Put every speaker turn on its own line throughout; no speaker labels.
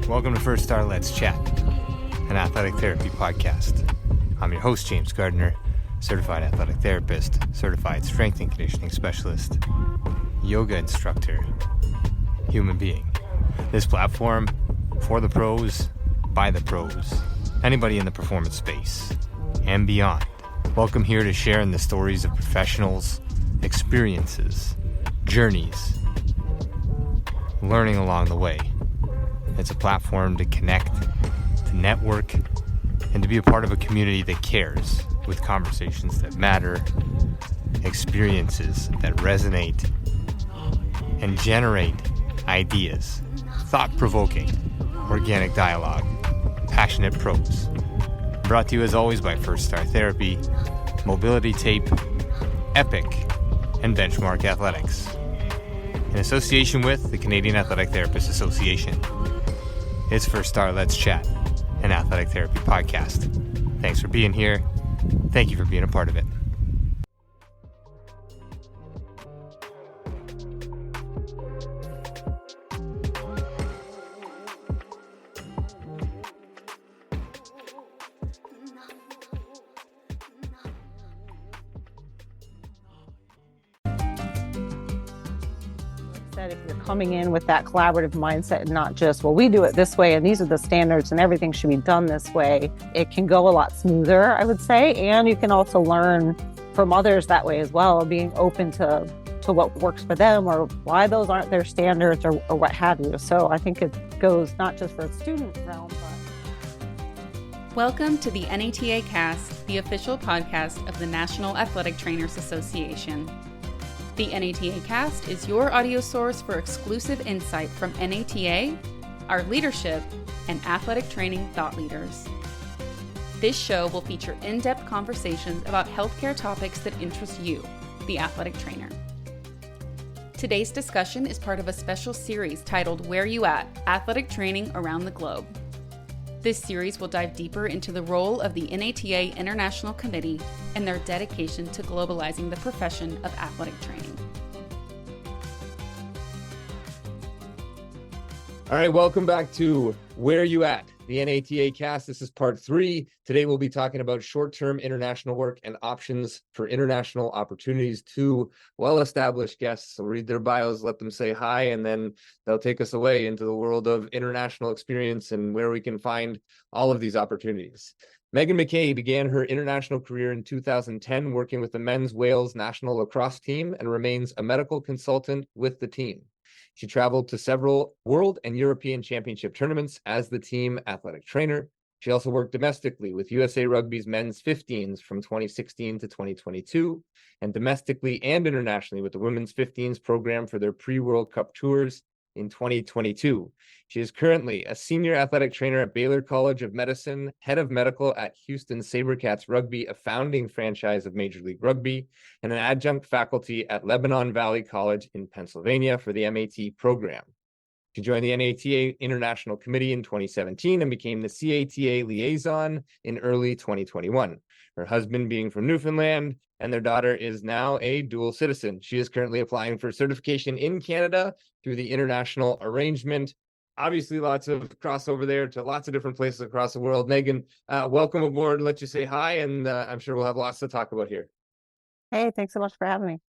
Welcome to First Star Let's Chat, an athletic therapy podcast. I'm your host, James Gardner, certified athletic therapist, certified strength and conditioning specialist, yoga instructor, human being. This platform, for the pros, by the pros, anybody in the performance space, and beyond. Welcome here to share in the stories of professionals, experiences, journeys, learning along the way. It's a platform to connect, to network, and to be a part of a community that cares, with conversations that matter, experiences that resonate, and generate ideas, thought-provoking, organic dialogue, passionate pros. Brought to you as always by First Star Therapy, Mobility Tape, Epic, and Benchmark Athletics. In association with the Canadian Athletic Therapists Association. It's First Star Let's Chat, an athletic therapy podcast. Thanks for being here. Thank you for being a part of it.
If you're coming in with that collaborative mindset and not just, well, we do it this way and these are the standards and everything should be done this way, it can go a lot smoother, I would say. And you can also learn from others that way as well, being open to what works for them or why those aren't their standards or what have you. So I think it goes not just for the student realm, but...
Welcome to the NATA Cast, the official podcast of the National Athletic Trainers Association. The NATA Cast is your audio source for exclusive insight from NATA, our leadership, and athletic training thought leaders. This show will feature in-depth conversations about healthcare topics that interest you, the athletic trainer. Today's discussion is part of a special series titled Where You At? Athletic Training Around the Globe. This series will dive deeper into the role of the NATA International Committee and their dedication to globalizing the profession of athletic training.
All right, welcome back to Where You At? The NATA Cast. This is part 3. Today we'll be talking about short-term international work and options for international opportunities. 2 well-established guests. So read their bios, let them say hi, and then they'll take us away into the world of international experience and where we can find all of these opportunities. Meghan McKay began her international career in 2010 working with the men's Wales national lacrosse team and remains a medical consultant with the team. She traveled to several world and European championship tournaments as the team athletic trainer. She also worked domestically with USA Rugby's men's 15s from 2016 to 2022, and domestically and internationally with the women's 15s program for their pre-World Cup tours in 2022. She is currently a senior athletic trainer at Baylor College of Medicine, head of medical at Houston SaberCats Rugby, a founding franchise of Major League Rugby, and an adjunct faculty at Lebanon Valley College in Pennsylvania for the MAT program. She joined the NATA International Committee in 2017 and became the CATA Liaison in early 2021. Her husband being from Newfoundland, and their daughter is now a dual citizen. She is currently applying for certification in Canada through the international arrangement. Obviously, lots of crossover there to lots of different places across the world. Meghan, welcome aboard. Let you say hi, and I'm sure we'll have lots to talk about here.
Hey, thanks so much for having me.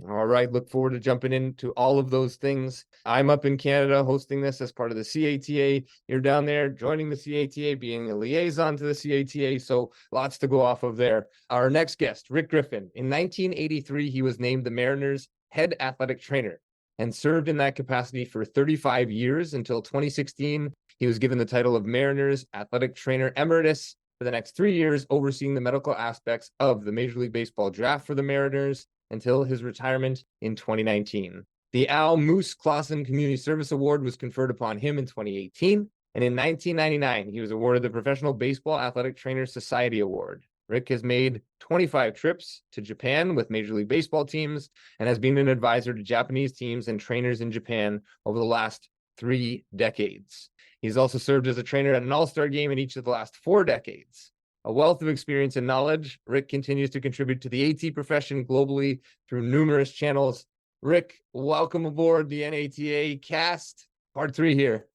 All right, look forward to jumping into all of those things. I'm up in Canada hosting this as part of the CATA. You're down there joining the CATA, being a liaison to the CATA, so lots to go off of there. Our next guest, Rick Griffin. In 1983, he was named the Mariners' head athletic trainer and served in that capacity for 35 years until 2016. He was given the title of Mariners Athletic Trainer Emeritus for the next 3 years, overseeing the medical aspects of the Major League Baseball draft for the Mariners until his retirement in 2019. The Al Moose Clausen Community Service Award was conferred upon him in 2018, and in 1999, he was awarded the Professional Baseball Athletic Trainers Society Award. Rick has made 25 trips to Japan with Major League Baseball teams and has been an advisor to Japanese teams and trainers in Japan over the last 3 decades. He's also served as a trainer at an all-star game in each of the last 4 decades. A wealth of experience and knowledge, Rick continues to contribute to the AT profession globally through numerous channels. Rick, welcome aboard the NATA Cast, part 3 here.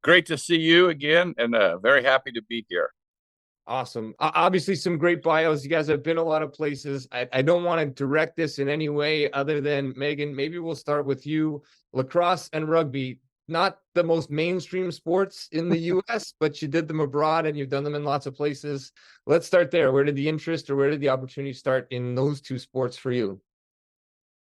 Great to see you again, and very happy to be here.
Awesome. Obviously, some great bios. You guys have been a lot of places. I don't want to direct this in any way other than Meghan. Maybe we'll start with you. Lacrosse and rugby, not the most mainstream sports in the U.S., but you did them abroad and you've done them in lots of places. Let's start there. Where did the interest or where did the opportunity start in those two sports for you?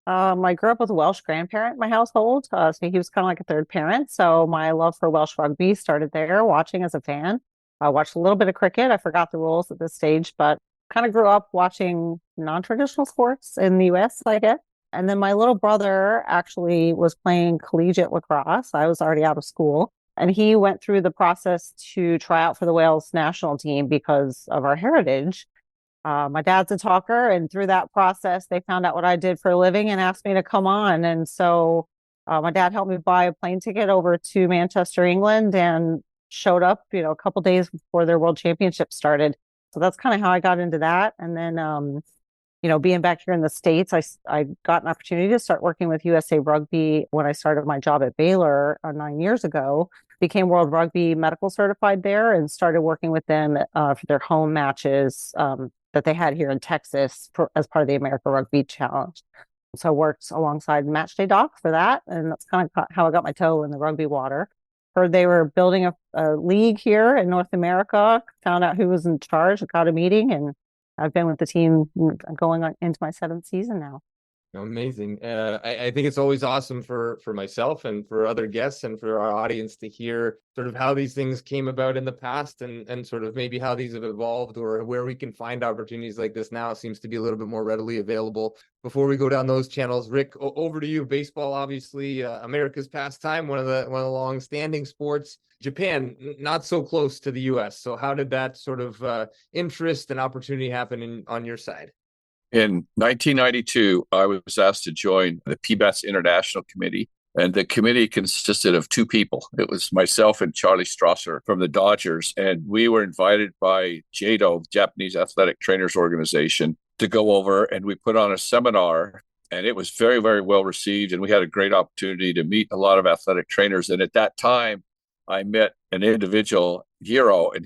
I grew up with a Welsh grandparent in my household, so he was kind of like a third parent. So my love for Welsh rugby started there, watching as a fan. I watched a little bit of cricket. I forgot the rules at this stage, but kind of grew up watching non-traditional sports in the US, I guess. And then my little brother actually was playing collegiate lacrosse. I was already out of school. And he went through the process to try out for the Wales national team because of our heritage. My dad's a talker, and through that process, they found out what I did for a living and asked me to come on. And so my dad helped me buy a plane ticket over to Manchester, England, and showed up, a couple days before their world championship started. So that's kind of how I got into that. And then, being back here in the States, I got an opportunity to start working with USA Rugby when I started my job at Baylor 9 years ago. Became World Rugby medical certified there and started working with them for their home matches that they had here in Texas as part of the America Rugby Challenge. So I worked alongside Matchday Doc for that. And that's kind of how I got my toe in the rugby water. Heard they were building a league here in North America, found out who was in charge, got a meeting, and I've been with the team going on into my 7th season now.
Amazing. I think it's always awesome for myself and for other guests and for our audience to hear sort of how these things came about in the past and sort of maybe how these have evolved or where we can find opportunities like this now. It seems to be a little bit more readily available. Before we go down those channels, Rick, over to you. Baseball, obviously, America's pastime, one of the long-standing sports. Japan, not so close to the U.S. So how did that sort of interest and opportunity happen on your side?
In 1992, I was asked to join the PBATS International Committee, and the committee consisted of two people. It was myself and Charlie Strasser from the Dodgers, and we were invited by JADO, Japanese Athletic Trainers Organization, to go over, and we put on a seminar, and it was very, very well received, and we had a great opportunity to meet a lot of athletic trainers. And at that time, I met an individual, Hiro, and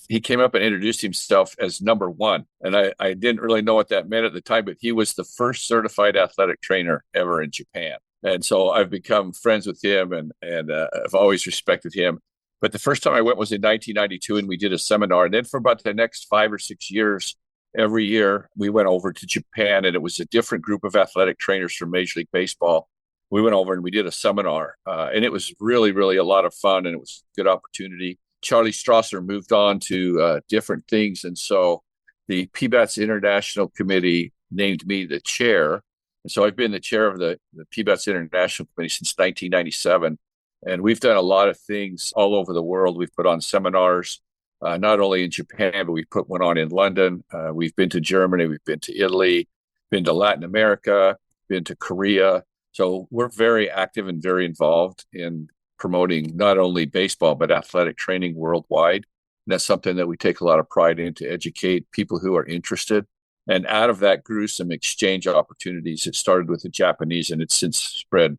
he came up and introduced himself as number one. And I didn't really know what that meant at the time, but he was the first certified athletic trainer ever in Japan. And so I've become friends with him and I've always respected him. But the first time I went was in 1992 and we did a seminar. And then for about the next 5 or 6 years, every year we went over to Japan, and it was a different group of athletic trainers from Major League Baseball. We went over and we did a seminar and it was really, really a lot of fun, and it was a good opportunity. Charlie Strasser moved on to different things. And so the PBATS International Committee named me the chair. And so I've been the chair of the PBATS International Committee since 1997. And we've done a lot of things all over the world. We've put on seminars, not only in Japan, but we've put one on in London. We've been to Germany. We've been to Italy, been to Latin America, been to Korea. So we're very active and very involved in promoting not only baseball, but athletic training worldwide. And that's something that we take a lot of pride in, to educate people who are interested. And out of that grew some exchange opportunities. It started with the Japanese, and it's since spread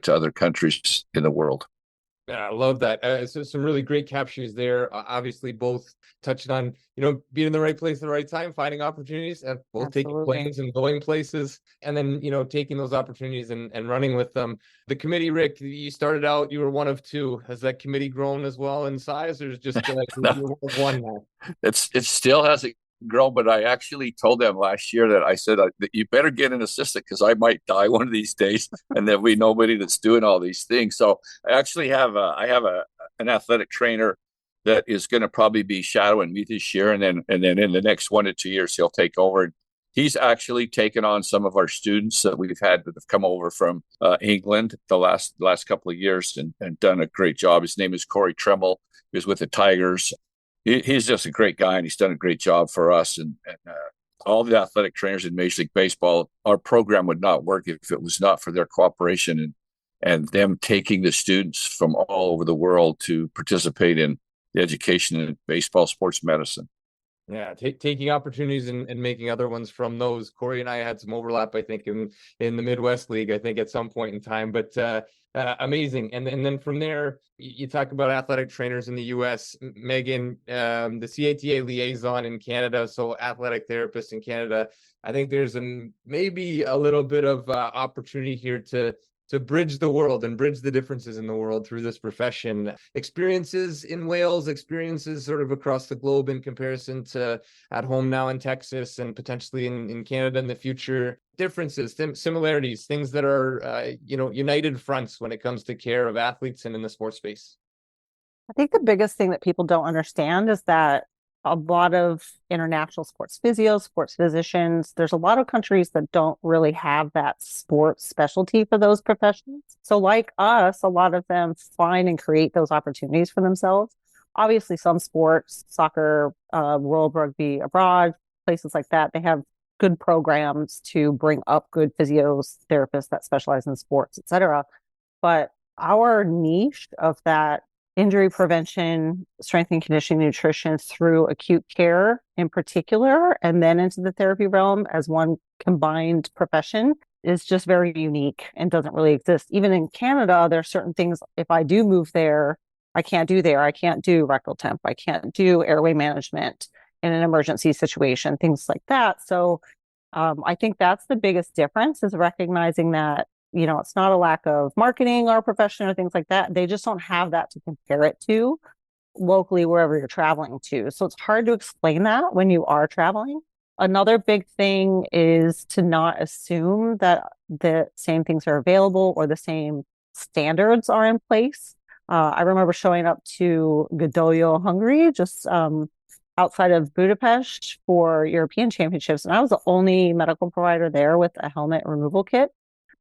to other countries in the world.
Yeah, I love that. So some really great captures there. Obviously, both touched on, being in the right place at the right time, finding opportunities, and both taking planes and going places, and then, taking those opportunities and running with them. The committee, Rick, you started out, you were one of two. Has that committee grown as well in size, or is just
No.
one now?
It still hasn't grown, but I actually told them last year that I said that you better get an assistant because I might die one of these days, and there'll be nobody that's doing all these things. So I actually have an athletic trainer that is going to probably be shadowing me this year, and then in the next 1 to 2 years he'll take over. He's actually taken on some of our students that we've had that have come over from England the last couple of years and done a great job. His name is Corey Tremble. He was with the Tigers. He's just a great guy, and he's done a great job for us. And all the athletic trainers in Major League Baseball, our program would not work if it was not for their cooperation and them taking the students from all over the world to participate in the education in baseball sports medicine.
Yeah, taking opportunities and making other ones from those. Corey and I had some overlap, I think, in the Midwest League, I think, at some point in time. But amazing. And then from there, you talk about athletic trainers in the U.S. Meghan, the CATA Liaison in Canada, so athletic therapists in Canada. I think there's maybe a little bit of opportunity here to bridge the world and bridge the differences in the world through this profession. Experiences in Wales, experiences sort of across the globe in comparison to at home now in Texas and potentially in Canada in the future. Differences, similarities, things that are, united fronts when it comes to care of athletes and in the sports space.
I think the biggest thing that people don't understand is that a lot of international sports physios, sports physicians, there's a lot of countries that don't really have that sports specialty for those professions. So like us, a lot of them find and create those opportunities for themselves. Obviously, some sports, soccer, World Rugby abroad, places like that, they have good programs to bring up good physios, therapists that specialize in sports, et cetera. But our niche of that injury prevention, strength and conditioning, nutrition through acute care in particular, and then into the therapy realm as one combined profession is just very unique and doesn't really exist. Even in Canada, there are certain things, if I do move there, I can't do there. I can't do rectal temp. I can't do airway management in an emergency situation, things like that. So I think that's the biggest difference, is recognizing that it's not a lack of marketing our profession or things like that. They just don't have that to compare it to locally wherever you're traveling to. So it's hard to explain that when you are traveling. Another big thing is to not assume that the same things are available or the same standards are in place. I remember showing up to Godoyo, Hungary, just outside of Budapest for European Championships. And I was the only medical provider there with a helmet removal kit.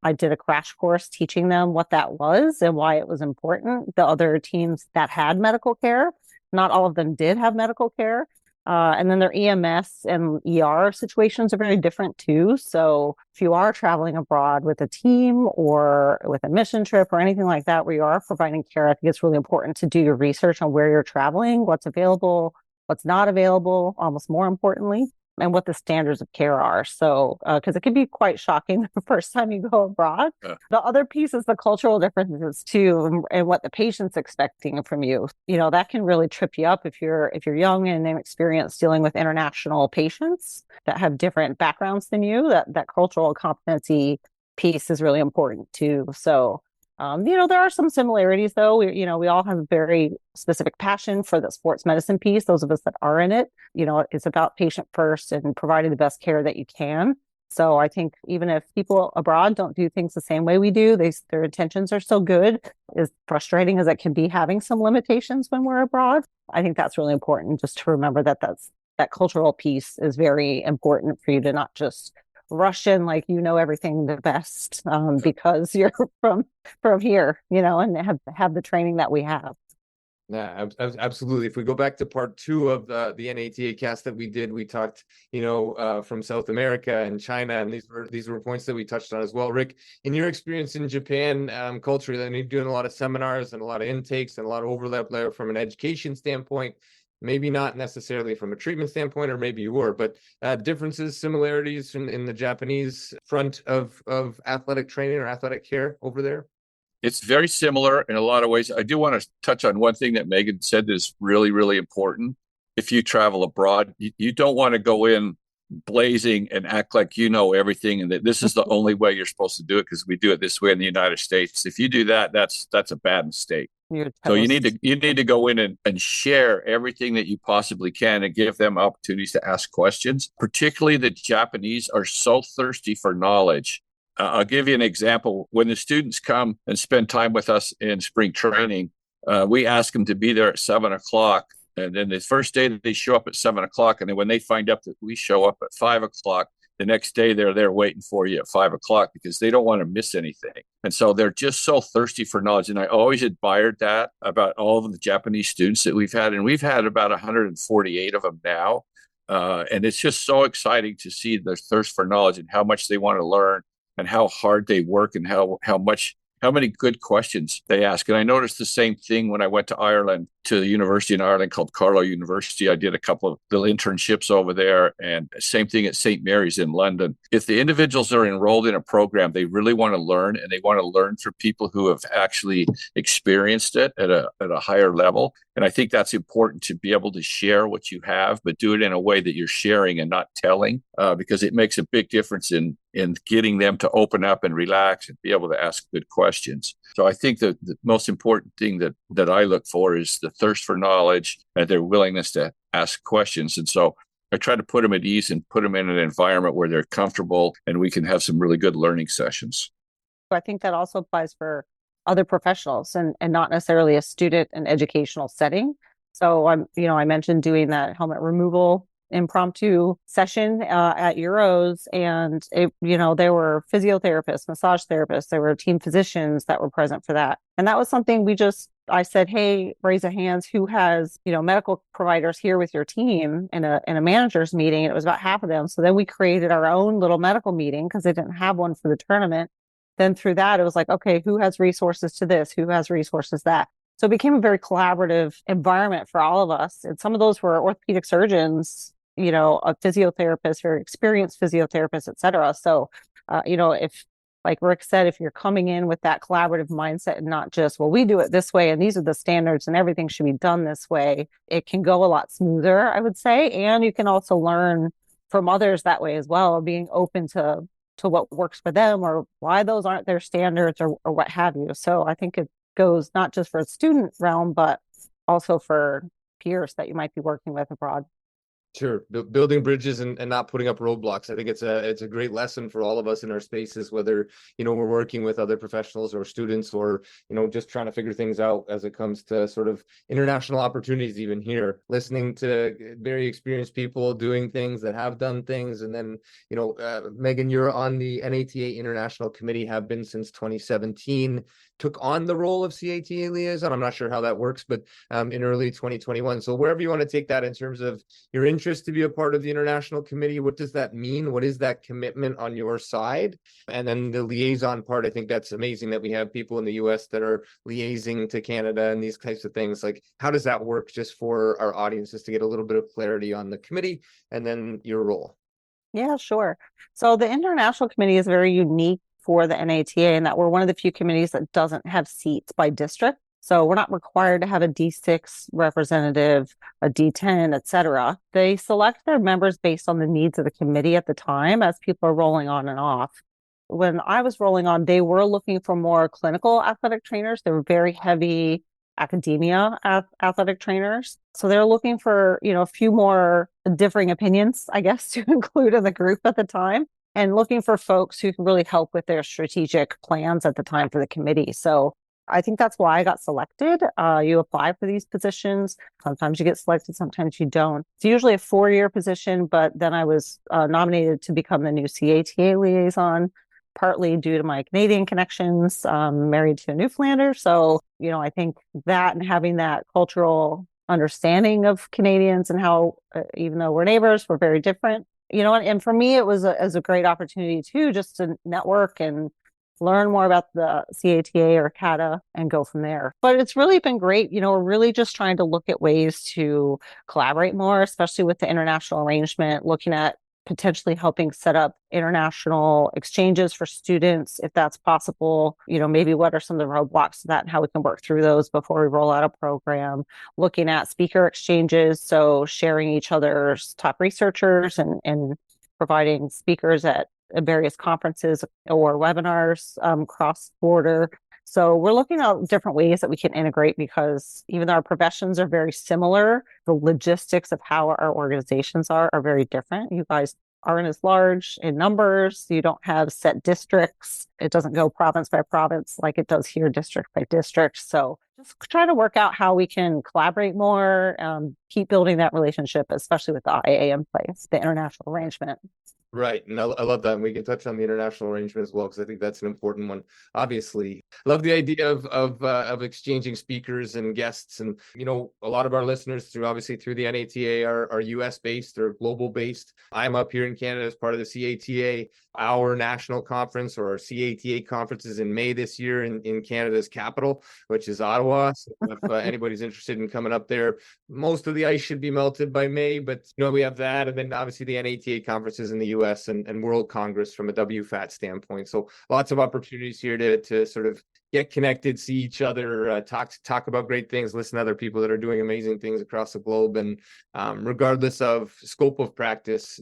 I did a crash course teaching them what that was and why it was important. The other teams that had medical care, not all of them did have medical care. And then their EMS and ER situations are very different too. So if you are traveling abroad with a team or with a mission trip or anything like that, where you are providing care, I think it's really important to do your research on where you're traveling, what's available, what's not available, almost more importantly, and what the standards of care are. So, because it can be quite shocking the first time you go abroad. Yeah. The other piece is the cultural differences too, and what the patient's expecting from you. That can really trip you up if you're young and inexperienced dealing with international patients that have different backgrounds than you. That cultural competency piece is really important too. So, there are some similarities though. We all have a very specific passion for the sports medicine piece. Those of us that are in it, it's about patient first and providing the best care that you can. So I think even if people abroad don't do things the same way we do, their intentions are so good. As frustrating as it can be having some limitations when we're abroad, I think that's really important just to remember that cultural piece is very important for you to not just rush in like everything the best because you're from here, and have the training that we have.
Yeah, absolutely. If we go back to part 2 of the NATA cast that we did, we talked, from South America and China, and these were points that we touched on as well. Rick, in your experience in Japan, culturally, you're doing a lot of seminars and a lot of intakes and a lot of overlap there from an education standpoint. Maybe not necessarily from a treatment standpoint, or maybe you were, but differences, similarities in the Japanese front of athletic training or athletic care over there?
It's very similar in a lot of ways. I do want to touch on one thing that Meghan said that is really, really important. If you travel abroad, you don't want to go in blazing and act like you know everything and that this is the only way you're supposed to do it because we do it this way in the United States. If you do that, that's a bad mistake. So you need to go in and share everything that you possibly can and give them opportunities to ask questions. Particularly the Japanese are so thirsty for knowledge. I'll give you an example. When the students come and spend time with us in spring training, we ask them to be there at 7:00. And then the first day that they show up at 7:00, and then when they find out that we show up at 5:00, the next day they're there waiting for you at 5:00 because they don't want to miss anything. And so they're just so thirsty for knowledge. And I always admired that about all of the Japanese students that we've had. And we've had about 148 of them now. And it's just so exciting to see their thirst for knowledge and how much they want to learn and how hard they work and how how many good questions they ask. And I noticed the same thing when I went to Ireland, to the university in Ireland called Carlow University. I did a couple of little internships over there, and same thing at St. Mary's in London. If the individuals are enrolled in a program, they really want to learn, and they want to learn from people who have actually experienced it at a higher level. And I think that's important, to be able to share what you have, but do it in a way that you're sharing and not telling, because it makes a big difference in getting them to open up and relax and be able to ask good questions. So I think that the most important thing that I look for is the thirst for knowledge and their willingness to ask questions. And so I try to put them at ease and put them in an environment where they're comfortable and we can have some really good learning sessions.
I think that also applies for other professionals and not necessarily a student and educational setting. So I mentioned doing that helmet removal impromptu session at Euros, and there were physiotherapists, massage therapists, there were team physicians that were present for that. And that was something I said, hey, raise a hands who has, medical providers here with your team in a manager's meeting. And it was about half of them. So then we created our own little medical meeting because they didn't have one for the tournament. Then through that, it was like, okay, who has resources to this? Who has resources that? So it became a very collaborative environment for all of us. And some of those were orthopedic surgeons, a physiotherapist, very experienced physiotherapist, et cetera. So, if, like Rick said, if you're coming in with that collaborative mindset and not just, well, we do it this way and these are the standards and everything should be done this way, it can go a lot smoother, I would say. And you can also learn from others that way as well, being open to what works for them or why those aren't their standards or what have you. So I think it goes not just for a student realm, but also for peers that you might be working with abroad.
Sure. Building bridges and not putting up roadblocks. I think it's a great lesson for all of us in our spaces, whether, we're working with other professionals or students or, just trying to figure things out as it comes to sort of international opportunities, even here, listening to very experienced people doing things that have done things. And then, Meghan, you're on the NATA International Committee, have been since 2017, took on the role of CATA Liaison. I'm not sure how that works, but in early 2021. So wherever you want to take that in terms of your interest to be a part of the international committee, what does that mean? What is that commitment on your side? And then the liaison part, I think that's amazing that we have people in the US that are liaising to Canada and these types of things. Like, how does that work, just for our audiences to get a little bit of clarity on the committee and then your role?
Yeah, sure. So the international committee is very unique for the NATA in that we're one of the few committees that doesn't have seats by district. So we're not required to have a D6 representative, a D10, et cetera. They select their members based on the needs of the committee at the time as people are rolling on and off. When I was rolling on, they were looking for more clinical athletic trainers. They were very heavy academia athletic trainers. So they're looking for, a few more differing opinions, I guess, to include in the group at the time, and looking for folks who can really help with their strategic plans at the time for the committee. So I think that's why I got selected. You apply for these positions. Sometimes you get selected, sometimes you don't. It's usually a 4-year position, but then I was nominated to become the new CATA liaison, partly due to my Canadian connections, married to a Newfoundlander. So, I think that and having that cultural understanding of Canadians and how, even though we're neighbors, we're very different. And for me, it was a great opportunity too, just to network and learn more about the CATA or CATA and go from there. But it's really been great. We're really just trying to look at ways to collaborate more, especially with the international arrangement, looking at potentially helping set up international exchanges for students, if that's possible. Maybe what are some of the roadblocks to that and how we can work through those before we roll out a program. Looking at speaker exchanges, so sharing each other's top researchers and providing speakers at various conferences or webinars cross-border. So we're looking at different ways that we can integrate, because even though our professions are very similar, the logistics of how our organizations are very different. You guys aren't as large in numbers. You don't have set districts. It doesn't go province by province like it does here, district by district. So Just try to work out how we can collaborate more, keep building that relationship, especially with the IA in place, the international arrangement.
Right. And I love that. And we can touch on the international arrangement as well, because I think that's an important one. Obviously, love the idea of exchanging speakers and guests. And, a lot of our listeners obviously through the NATA are US based or global based. I'm up here in Canada as part of the CATA. Our national conference, or our CATA conference, is in May this year in Canada's capital, which is Ottawa. So if anybody's interested in coming up there, most of the ice should be melted by May, but we have that. And then obviously the NATA conferences in the US and World Congress from a WFAT standpoint. So lots of opportunities here to sort of get connected, see each other, talk about great things, listen to other people that are doing amazing things across the globe. And regardless of scope of practice,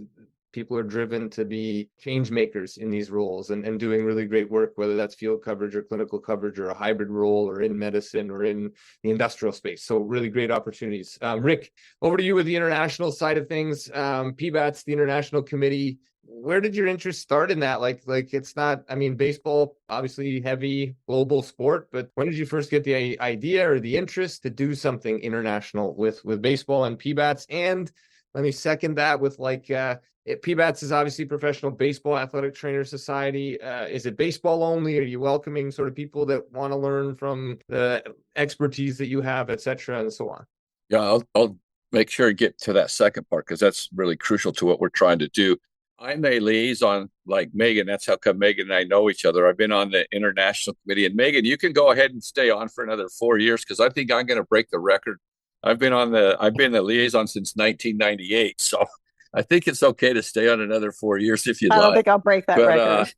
people are driven to be change makers in these roles and doing really great work, whether that's field coverage or clinical coverage or a hybrid role or in medicine or in the industrial space. So really great opportunities. Rick, over to you with the international side of things. PBATS, the International Committee. Where did your interest start in that? Like it's not, baseball, obviously heavy global sport, but when did you first get the idea or the interest to do something international with baseball and PBATS? And let me second that with PBATS is obviously Professional Baseball Athletic Trainer Society. Is it baseball only? Are you welcoming sort of people that want to learn from the expertise that you have, et cetera, and so on?
Yeah, I'll make sure to get to that second part, because that's really crucial to what we're trying to do. I'm a liaison like Meghan. That's how come Meghan and I know each other. I've been on the international committee. And Meghan, you can go ahead and stay on for another 4 years, because I think I'm going to break the record. I've been the liaison since 1998. So I think it's okay to stay on another 4 years if you'd like.
I don't think I'll break that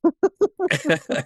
record.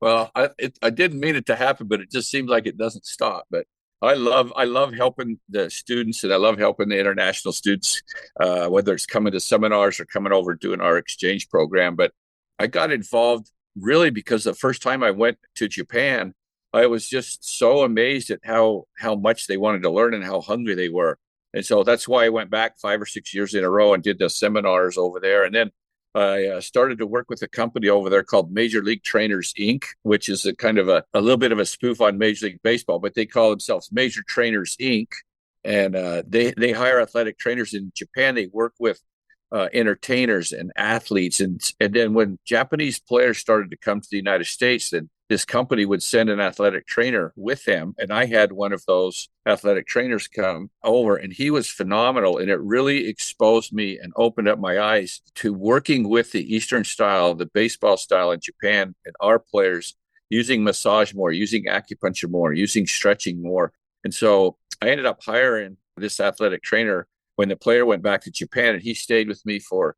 Well, I didn't mean it to happen, but it just seems like it doesn't stop. But I love helping the students, and I love helping the international students, whether it's coming to seminars or coming over doing our exchange program. But I got involved really because the first time I went to Japan, I was just so amazed at how much they wanted to learn and how hungry they were. And so that's why I went back 5 or 6 years in a row and did the seminars over there. And then I started to work with a company over there called Major League Trainers, Inc., which is a kind of a little bit of a spoof on Major League Baseball, but they call themselves Major Trainers, Inc., and they hire athletic trainers in Japan. They work with entertainers and athletes. And then when Japanese players started to come to the United States, then this company would send an athletic trainer with them. And I had one of those athletic trainers come over, and he was phenomenal. And it really exposed me and opened up my eyes to working with the Eastern style, the baseball style in Japan, and our players using massage more, using acupuncture more, using stretching more. And so I ended up hiring this athletic trainer when the player went back to Japan, and he stayed with me for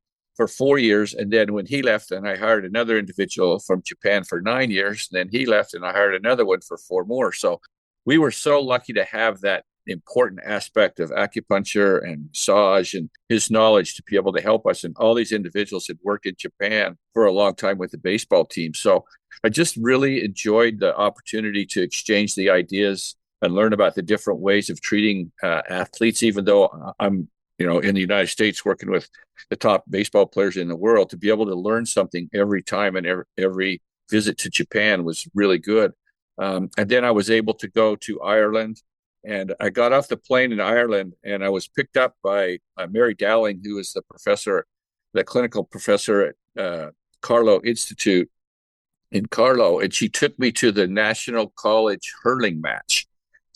4 years. And then when he left, and I hired another individual from Japan for 9 years, and then he left and I hired another one for 4 more. So we were so lucky to have that important aspect of acupuncture and massage and his knowledge to be able to help us. And all these individuals had worked in Japan for a long time with the baseball team. So I just really enjoyed the opportunity to exchange the ideas and learn about the different ways of treating athletes, even though I'm in the United States working with the top baseball players in the world. To be able to learn something every time and every visit to Japan was really good. And then I was able to go to Ireland, and I got off the plane in Ireland, and I was picked up by Mary Dowling, who is the clinical professor at Carlow Institute in Carlow, and she took me to the National College hurling match.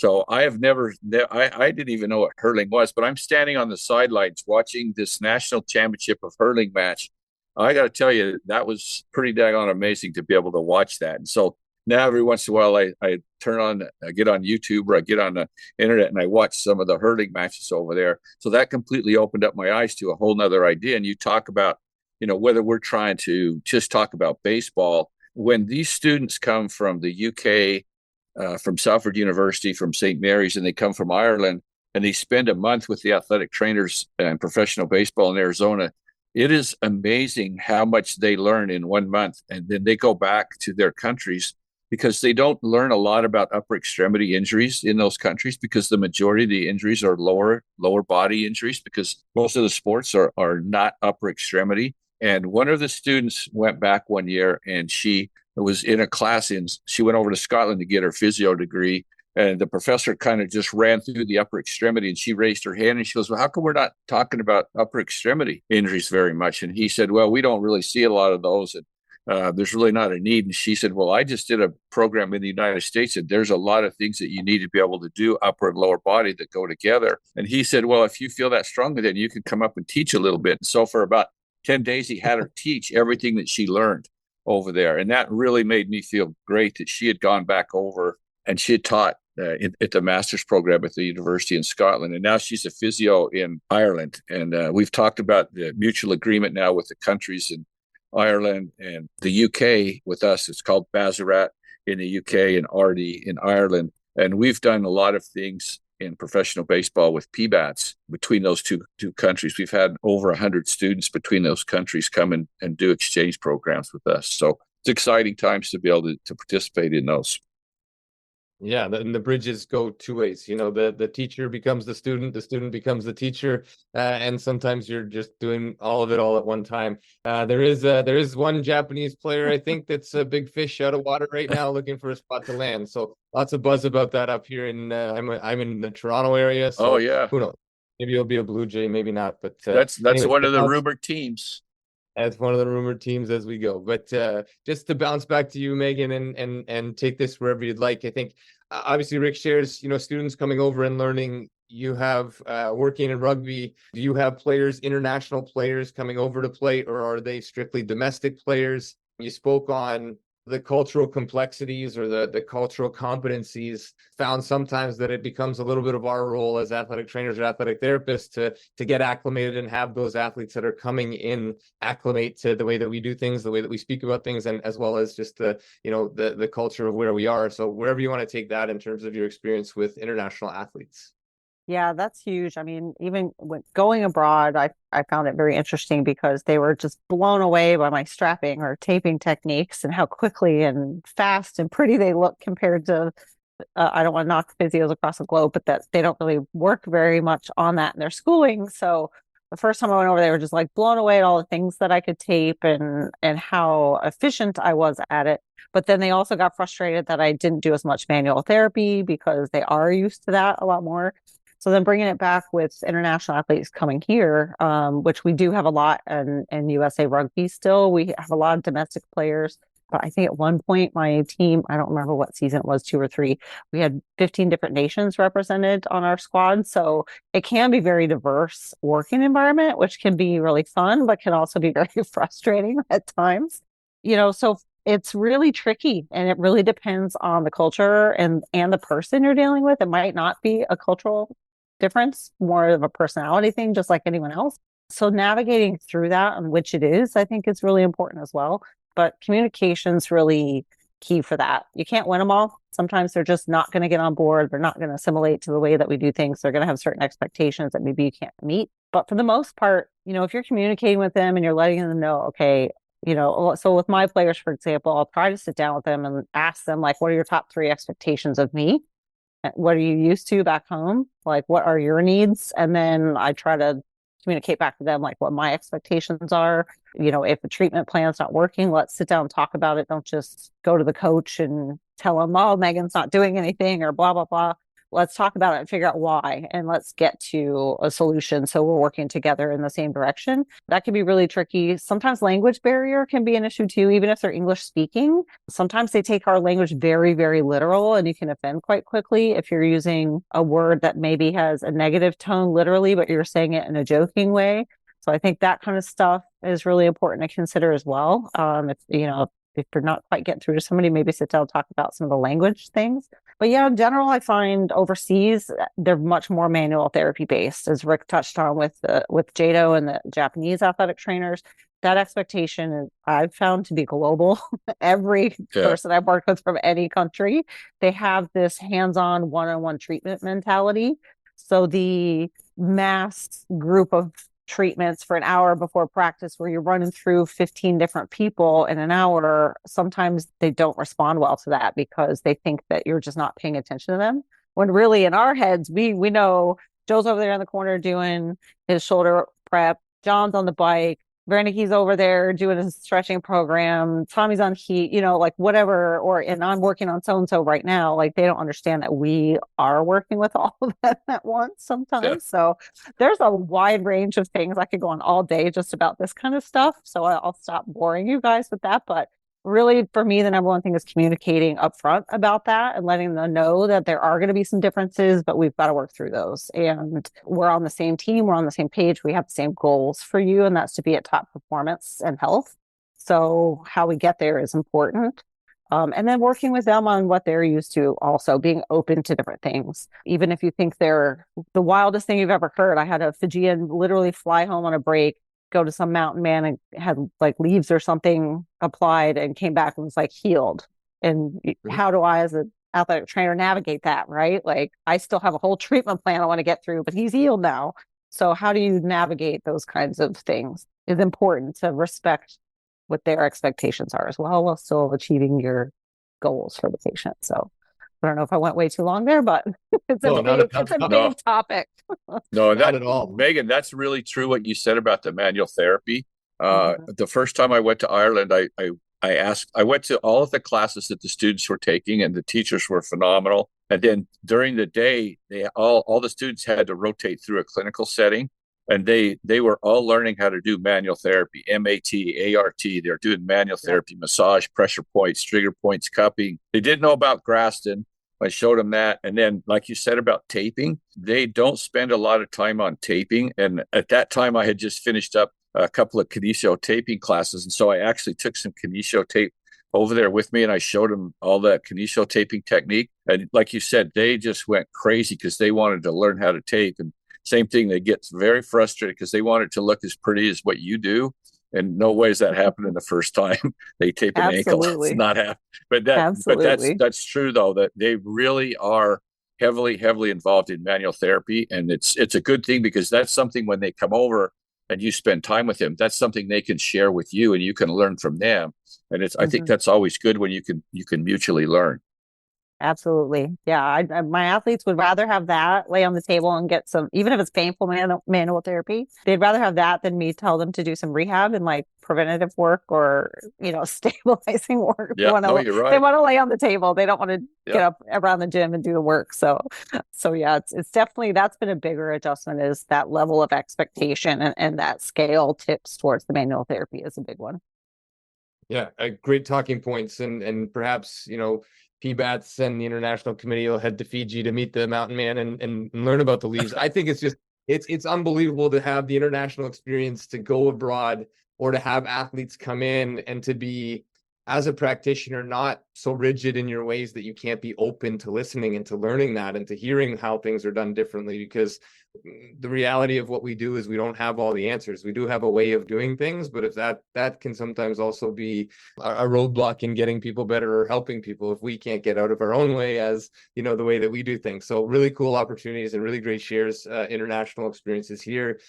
So I didn't even know what hurling was, but I'm standing on the sidelines watching this national championship of hurling match. I got to tell you, that was pretty daggone amazing to be able to watch that. And so now every once in a while, I get on YouTube or I get on the internet and I watch some of the hurling matches over there. So that completely opened up my eyes to a whole nother idea. And you talk about, whether we're trying to just talk about baseball, when these students come from the UK, from Salford University, from St. Mary's, and they come from Ireland, and they spend a month with the athletic trainers and professional baseball in Arizona. It is amazing how much they learn in 1 month. And then they go back to their countries, because they don't learn a lot about upper extremity injuries in those countries, because the majority of the injuries are lower body injuries, because most of the sports are not upper extremity. And one of the students went back one year, and she was in a class she went over to Scotland to get her physio degree. And the professor kind of just ran through the upper extremity, and she raised her hand and she goes, well, how come we're not talking about upper extremity injuries very much? And he said, well, we don't really see a lot of those. And there's really not a need. And she said, well, I just did a program in the United States, and there's a lot of things that you need to be able to do upper and lower body that go together. And he said, well, if you feel that strongly, then you can come up and teach a little bit. And so for about 10 days, he had her teach everything that she learned over there. And that really made me feel great that she had gone back over and she had taught at the master's program at the university in Scotland. And now she's a physio in Ireland. And we've talked about the mutual agreement now with the countries in Ireland and the UK with us. It's called Bazarat in the UK and RD in Ireland. And we've done a lot of things in professional baseball with PBATS between those two countries. We've had over 100 students between those countries come and do exchange programs with us. So it's exciting times to be able to participate in those.
Yeah, and the bridges go two ways. The teacher becomes the student becomes the teacher, and sometimes you're just doing all of it all at one time. There is one Japanese player, I think, that's a big fish out of water right now, looking for a spot to land. So lots of buzz about that up here in I'm in the Toronto area. So who knows? Maybe it'll be a Blue Jay, maybe not. But
that's one of the rumored teams.
As one of the rumored teams as we go. But just to bounce back to you, Meghan, and take this wherever you'd like. I think obviously Rick shares, students coming over and learning. You have working in rugby. Do you have players, international players coming over to play, or are they strictly domestic players? You spoke on the cultural complexities or the cultural competencies. Found sometimes that it becomes a little bit of our role as athletic trainers or athletic therapists to get acclimated and have those athletes that are coming in acclimate to the way that we do things, the way that we speak about things, and as well as just the culture of where we are. So wherever you want to take that in terms of your experience with international athletes.
Yeah, that's huge. I mean, even when going abroad, I found it very interesting because they were just blown away by my strapping or taping techniques and how quickly and fast and pretty they look compared to, I don't want to knock physios across the globe, but that they don't really work very much on that in their schooling. So the first time I went over, they were just like blown away at all the things that I could tape and how efficient I was at it. But then they also got frustrated that I didn't do as much manual therapy because they are used to that a lot more. So then bringing it back with international athletes coming here, which we do have a lot in USA Rugby still. We have a lot of domestic players. But I think at one point, my team, I don't remember what season it was, 2 or 3, we had 15 different nations represented on our squad. So it can be very diverse working environment, which can be really fun, but can also be very frustrating at times. So it's really tricky, and it really depends on the culture and the person you're dealing with. It might not be a cultural difference, more of a personality thing, just like anyone else. So navigating through that, and which it is, I think is really important as well. But communication's really key for that. You can't win them all. Sometimes they're just not going to get on board. They're not going to assimilate to the way that we do things. They're going to have certain expectations that maybe you can't meet. But for the most part, if you're communicating with them and you're letting them know, okay, so with my players, for example, I'll try to sit down with them and ask them, like, what are your top 3 expectations of me? What are you used to back home? Like, what are your needs? And then I try to communicate back to them, like, what my expectations are. If the treatment plan's not working, let's sit down and talk about it. Don't just go to the coach and tell them, oh, Megan's not doing anything or blah, blah, blah. Let's talk about it and figure out why, and let's get to a solution so we're working together in the same direction. That can be really tricky. Sometimes language barrier can be an issue too, even if they're English speaking. Sometimes they take our language very, very literal, and you can offend quite quickly if you're using a word that maybe has a negative tone literally, but you're saying it in a joking way. So I think that kind of stuff is really important to consider as well. If you're not quite getting through to somebody, maybe sit down and talk about some of the language things. But yeah, in general, I find overseas, they're much more manual therapy based, as Rick touched on with Jado and the Japanese athletic trainers. That expectation I've found to be global. Every person I've worked with from any country, they have this hands-on one-on-one treatment mentality. So the mass group of treatments for an hour before practice where you're running through 15 different people in an hour, sometimes they don't respond well to that because they think that you're just not paying attention to them. When really in our heads, we know Joe's over there in the corner doing his shoulder prep, John's on the bike, Veronique's over there doing a stretching program, Tommy's on heat, like whatever, and I'm working on so-and-so right now. Like they don't understand that we are working with all of them at once sometimes.
Yeah.
So there's a wide range of things. I could go on all day just about this kind of stuff. So I'll stop boring you guys with that. But really, for me, the number one thing is communicating upfront about that and letting them know that there are going to be some differences, but we've got to work through those. And we're on the same team. We're on the same page. We have the same goals for you, and that's to be at top performance and health. So how we get there is important. And then working with them on what they're used to, also being open to different things. Even if you think they're the wildest thing you've ever heard. I had a Fijian literally fly home on a break, go to some mountain man and had like leaves or something applied and came back and was like healed. And how do I, as an athletic trainer, navigate that, right? Like I still have a whole treatment plan I want to get through, but he's healed now. So how do you navigate those kinds of things? It's important to respect what their expectations are as well, while still achieving your goals for the patient. So I don't know if I went way too long there, but it's a big topic.
No,
not at all.
Megan, that's really true what you said about the manual therapy. The first time I went to Ireland, I went to all of the classes that the students were taking, and the teachers were phenomenal. And then during the day, all the students had to rotate through a clinical setting, and they were all learning how to do manual therapy, MAT, ART. They're doing manual therapy, massage, pressure points, trigger points, cupping. They didn't know about Graston. I showed them that. And then, like you said about taping, they don't spend a lot of time on taping. And at that time, I had just finished up a couple of kinesio taping classes. And so I actually took some kinesio tape over there with me, and I showed them all that kinesio taping technique. And like you said, they just went crazy because they wanted to learn how to tape. And same thing, they get very frustrated because they want it to look as pretty as what you do. And no way is that happening the first time they tape an ankle. It's not happening. But that's true though, that they really are heavily involved in manual therapy. And it's a good thing, because that's something when they come over and you spend time with them, that's something they can share with you and you can learn from them. And I think that's always good when you can mutually learn.
Absolutely. Yeah. My athletes would rather have that lay on the table and get some, even if it's painful manual therapy, they'd rather have that than me tell them to do some rehab and like preventative work or, stabilizing work.
Yeah, you're right.
They want to lay on the table. They don't want to get up around the gym and do the work. So yeah, it's definitely, that's been a bigger adjustment, is that level of expectation and that scale tips towards the manual therapy is a big one.
Yeah. Great talking points. And perhaps, PBATS and the International Committee will head to Fiji to meet the mountain man and learn about the leaves. I think it's unbelievable to have the international experience, to go abroad, or to have athletes come in and to be, as a practitioner, not so rigid in your ways that you can't be open to listening and to learning that and to hearing how things are done differently. Because the reality of what we do is we don't have all the answers. We do have a way of doing things, but if that can sometimes also be a roadblock in getting people better or helping people if we can't get out of our own way, as the way that we do things. So really cool opportunities and really great shares, international experiences here.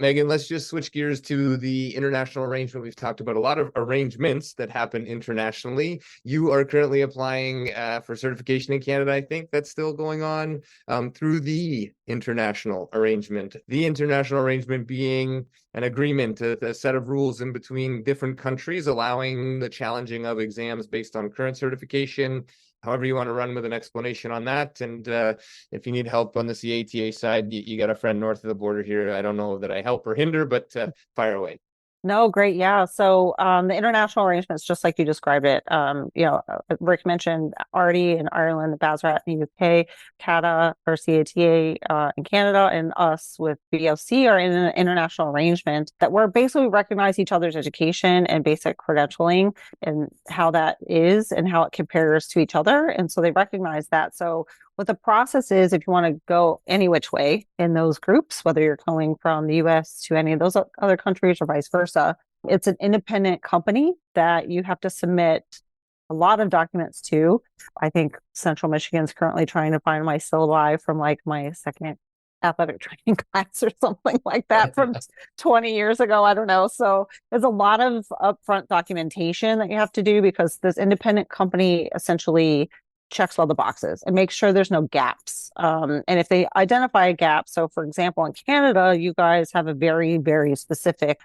Meghan, let's just switch gears to the international arrangement. We've talked about a lot of arrangements that happen internationally. You are currently applying for certification in Canada. I think that's still going on through the international arrangement. The international arrangement being an agreement, a set of rules in between different countries, allowing the challenging of exams based on current certification. However you want to run with an explanation on that. And if you need help on the CATA side, you got a friend north of the border here. I don't know that I help or hinder, but fire away.
No, great. Yeah. So the international arrangements, just like you described it, Rick mentioned already in Ireland, the BASRAT in the UK, CATA or CATA in Canada, and us with BOC are in an international arrangement that we're basically recognize each other's education and basic credentialing and how that is and how it compares to each other. And so they recognize that. So what the process is, if you want to go any which way in those groups, whether you're going from the US to any of those other countries or vice versa, it's an independent company that you have to submit a lot of documents to. I think Central Michigan's currently trying to find my syllabi from like my second athletic training class or something like that from 20 years ago. I don't know. So there's a lot of upfront documentation that you have to do, because this independent company essentially checks all the boxes and makes sure there's no gaps. And if they identify a gap, so for example, in Canada, you guys have a very, very specific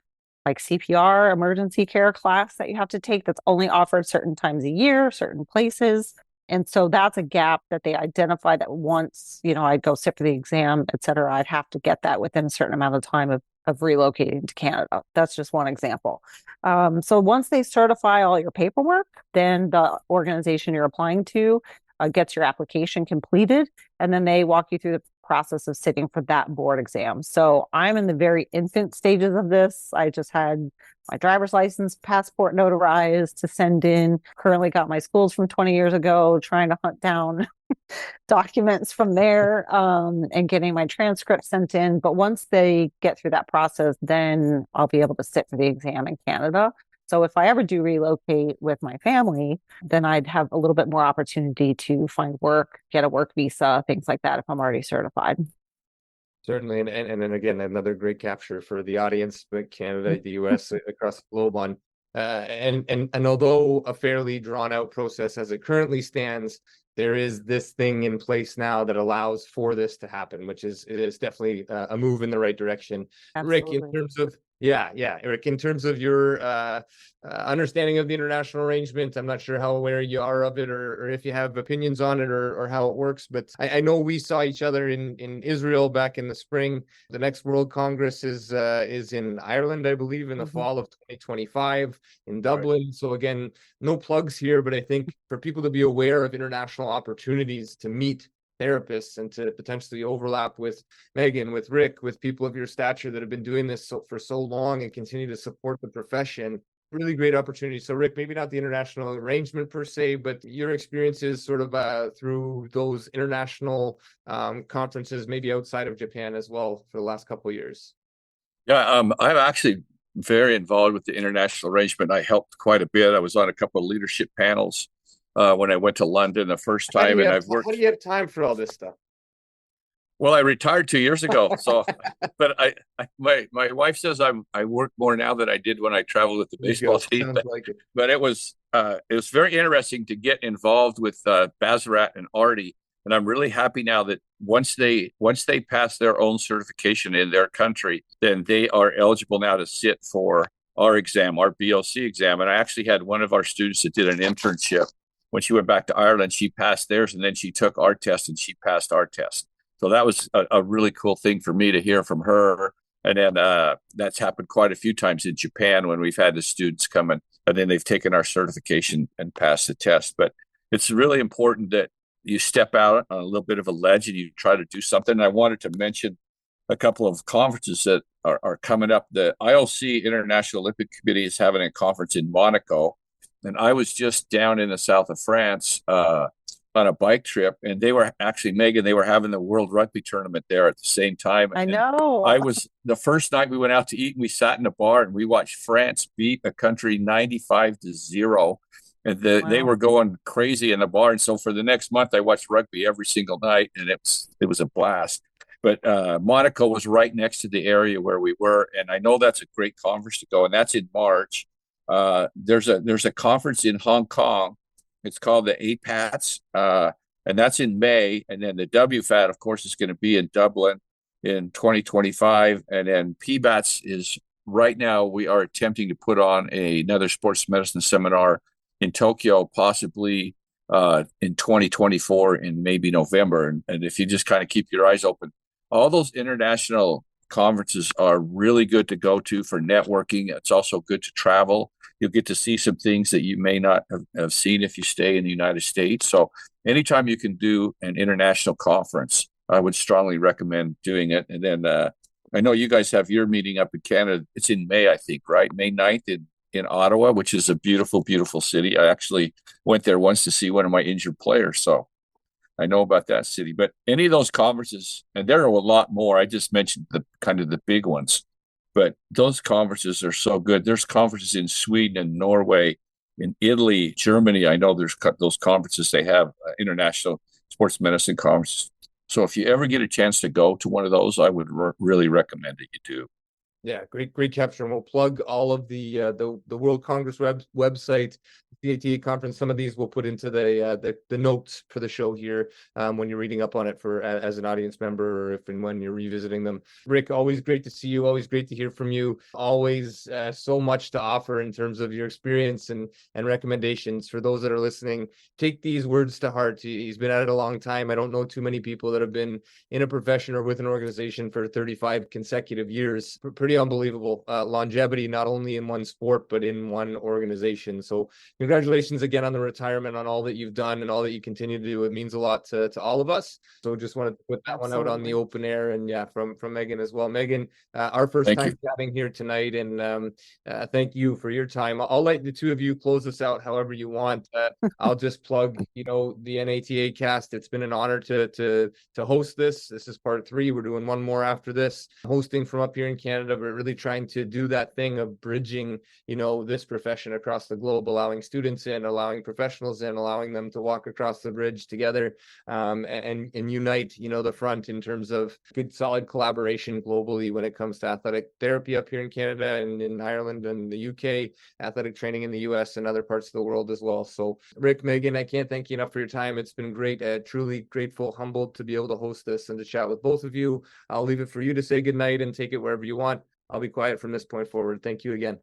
like CPR, emergency care class that you have to take that's only offered certain times a year, certain places. And so that's a gap that they identify that once, I'd go sit for the exam, et cetera, I'd have to get that within a certain amount of time of relocating to Canada. That's just one example. So once they certify all your paperwork, then the organization you're applying to gets your application completed, and then they walk you through the process of sitting for that board exam. So I'm in the very infant stages of this. I just had my driver's license, passport notarized to send in. Currently got my schools from 20 years ago, trying to hunt down documents from there, and getting my transcript sent in. But once they get through that process, then I'll be able to sit for the exam in Canada. So if I ever do relocate with my family, then I'd have a little bit more opportunity to find work, get a work visa, things like that if I'm already certified.
Certainly. And then again, another great capture for the audience, but Canada, the US, across the globe on. And although a fairly drawn out process as it currently stands, there is this thing in place now that allows for this to happen, it is definitely a move in the right direction.
Absolutely.
Rick, in terms of Rick, in terms of your understanding of the international arrangement, I'm not sure how aware you are of it, or if you have opinions on it, or how it works. But I know we saw each other in Israel back in the spring. The next World Congress is in Ireland, I believe, in the fall of 2025 in Dublin. Right. So again, no plugs here, but I think for people to be aware of international opportunities to meet therapists and to potentially overlap with Meghan, with Rick, with people of your stature that have been doing this for so long and continue to support the profession. Really great opportunity. So Rick, maybe not the international arrangement per se, but your experiences sort of through those international conferences, maybe outside of Japan as well, for the last couple of years.
Yeah, I'm actually very involved with the international arrangement. I helped quite a bit. I was on a couple of leadership panels when I went to London the first time, and I've worked.
How do you have time for all this stuff?
Well, I retired 2 years ago, so but my wife says I work more now than I did when I traveled with the baseball team. But it was very interesting to get involved with Bazarat and Artie, and I'm really happy now that once they pass their own certification in their country, then they are eligible now to sit for our exam, our BOC exam. And I actually had one of our students that did an internship. When she went back to Ireland, she passed theirs, and then she took our test and she passed our test. So that was a really cool thing for me to hear from her. And then that's happened quite a few times in Japan when we've had the students come in, and then they've taken our certification and passed the test. But it's really important that you step out on a little bit of a ledge and you try to do something. And I wanted to mention a couple of conferences that are coming up. The IOC International Olympic Committee is having a conference in Monaco. And I was just down in the south of France on a bike trip, and they were actually, Meghan, they were having the World Rugby tournament there at the same time.
I know.
I was, the first night we went out to eat, and we sat in a bar and we watched France beat a country 95-0. And they were going crazy in the bar. And so for the next month, I watched rugby every single night, and it was a blast. But Monaco was right next to the area where we were. And I know that's a great conference to go, and that's in March. There's a conference in Hong Kong. It's called the PBATS, and that's in May. And then the WFAT, of course, is going to be in Dublin in 2025. And then PBATS is right now, we are attempting to put on another sports medicine seminar in Tokyo, possibly in 2024 in maybe November. And if you just kind of keep your eyes open, all those international conferences are really good to go to for networking. It's also good to travel. You'll get to see some things that you may not have seen if you stay in the United States. So anytime you can do an international conference, I would strongly recommend doing it. And then I know you guys have your meeting up in Canada. It's in May, I think, right? May 9th in Ottawa, which is a beautiful, beautiful city. I actually went there once to see one of my injured players. So I know about that city. But any of those conferences, and there are a lot more. I just mentioned the kind of the big ones. But those conferences are so good. There's conferences in Sweden and Norway, in Italy, Germany. I know there's those conferences. They have international sports medicine conferences. So if you ever get a chance to go to one of those, I would really recommend that you do.
Yeah, great capture. And we'll plug all of the World Congress website, CATA conference. Some of these we'll put into the notes for the show here when you're reading up on it as an audience member, or if and when you're revisiting them. Rick, always great to see you. Always great to hear from you. Always so much to offer in terms of your experience and recommendations for those that are listening. Take these words to heart. He's been at it a long time. I don't know too many people that have been in a profession or with an organization for 35 consecutive years. Pretty unbelievable longevity, not only in one sport, but in one organization. So congratulations again on the retirement, on all that you've done and all that you continue to do. It means a lot to all of us. So just wanted to put that one out on the open air. And yeah, from Meghan as well. Meghan, our first time chatting here tonight, and thank you for your time. I'll let the two of you close this out however you want. I'll just plug, the NATA cast. It's been an honor to host this. This is part 3. We're doing one more after this, hosting from up here in Canada, but really trying to do that thing of bridging, this profession across the globe, allowing students in, allowing professionals in, allowing them to walk across the bridge together, and unite, the front in terms of good, solid collaboration globally when it comes to athletic therapy up here in Canada and in Ireland and the UK, athletic training in the US and other parts of the world as well. So Rick, Meghan, I can't thank you enough for your time. It's been great. Truly grateful, humbled to be able to host this and to chat with both of you. I'll leave it for you to say goodnight and take it wherever you want. I'll be quiet from this point forward. Thank you again.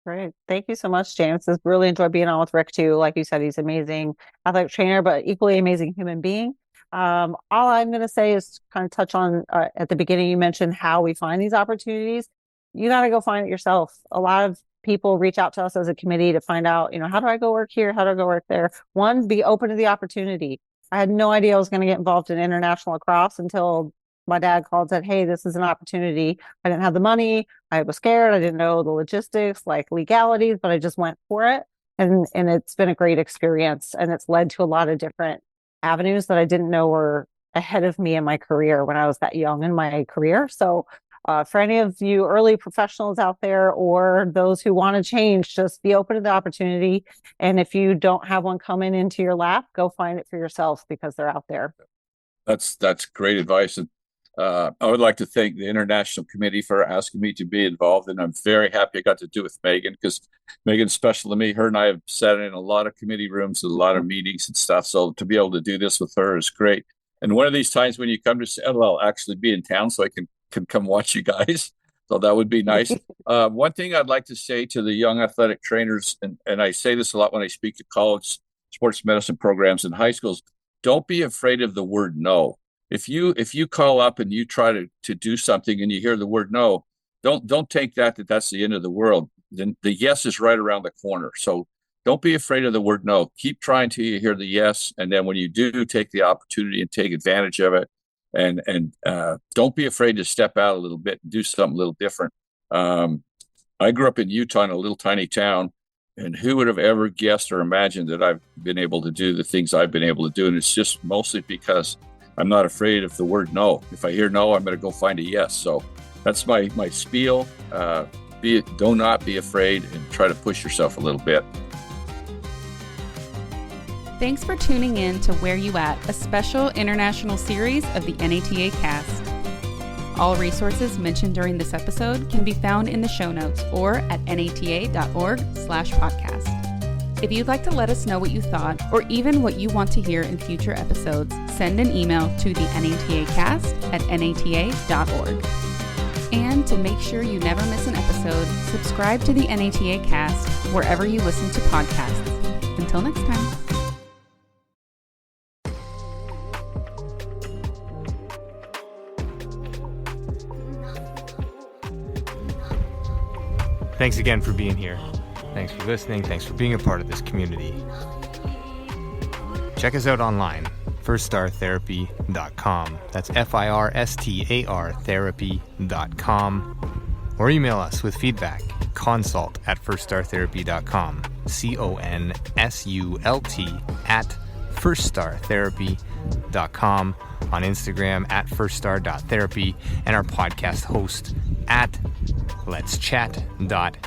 Great. Thank you so much, James. I've really enjoyed being on with Rick too. Like you said, he's an amazing athletic trainer, but equally amazing human being. All I'm going to say is kind of touch on at the beginning, you mentioned how we find these opportunities. You got to go find it yourself. A lot of people reach out to us as a committee to find out, how do I go work here? How do I go work there? One, be open to the opportunity. I had no idea I was going to get involved in international lacrosse until my dad called and said, hey, this is an opportunity. I didn't have the money. I was scared. I didn't know the logistics, like legalities, but I just went for it. And it's been a great experience. And it's led to a lot of different avenues that I didn't know were ahead of me in my career when I was that young in my career. So for any of you early professionals out there or those who want to change, just be open to the opportunity. And if you don't have one coming into your lap, go find it for yourself because they're out there. That's
great advice. And I would like to thank the International Committee for asking me to be involved. And I'm very happy I got to do it with Meghan, because Meghan's special to me. Her and I have sat in a lot of committee rooms, a lot of meetings and stuff. So to be able to do this with her is great. And one of these times when you come to Seattle, I'll actually be in town so I can come watch you guys. So that would be nice. One thing I'd like to say to the young athletic trainers, and I say this a lot when I speak to college sports medicine programs and high schools, don't be afraid of the word no. If you call up and you try to do something and you hear the word no, don't take that's the end of the world. Then the yes is right around the corner. So don't be afraid of the word no. Keep trying till you hear the yes, and then when you do, take the opportunity and take advantage of it. And don't be afraid to step out a little bit and do something a little different. I grew up in Utah, in a little tiny town, and who would have ever guessed or imagined that I've been able to do the things I've been able to do? And it's just mostly because I'm not afraid of the word no. If I hear no, I'm going to go find a yes. So that's my spiel. Do not be afraid and try to push yourself a little bit.
Thanks for tuning in to Where You At, a special international series of the NATA cast. All resources mentioned during this episode can be found in the show notes or at nata.org/podcast. If you'd like to let us know what you thought or even what you want to hear in future episodes, send an email to the natacast@nata.org. And to make sure you never miss an episode, subscribe to the NATA cast wherever you listen to podcasts. Until next time.
Thanks again for being here. Thanks for listening. Thanks for being a part of this community. Check us out online, firststartherapy.com. That's FIRSTAR therapy.com. Or email us with feedback, consult@firststartherapy.com. CONSULT@firststartherapy.com. On Instagram @firststar.therapy, and our podcast host @letschat.at.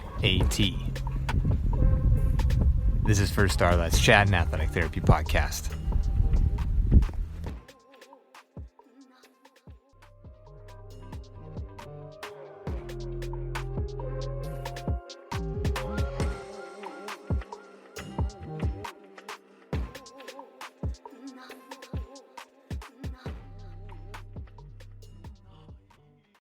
This is First Star Let's Chat, an athletic therapy podcast.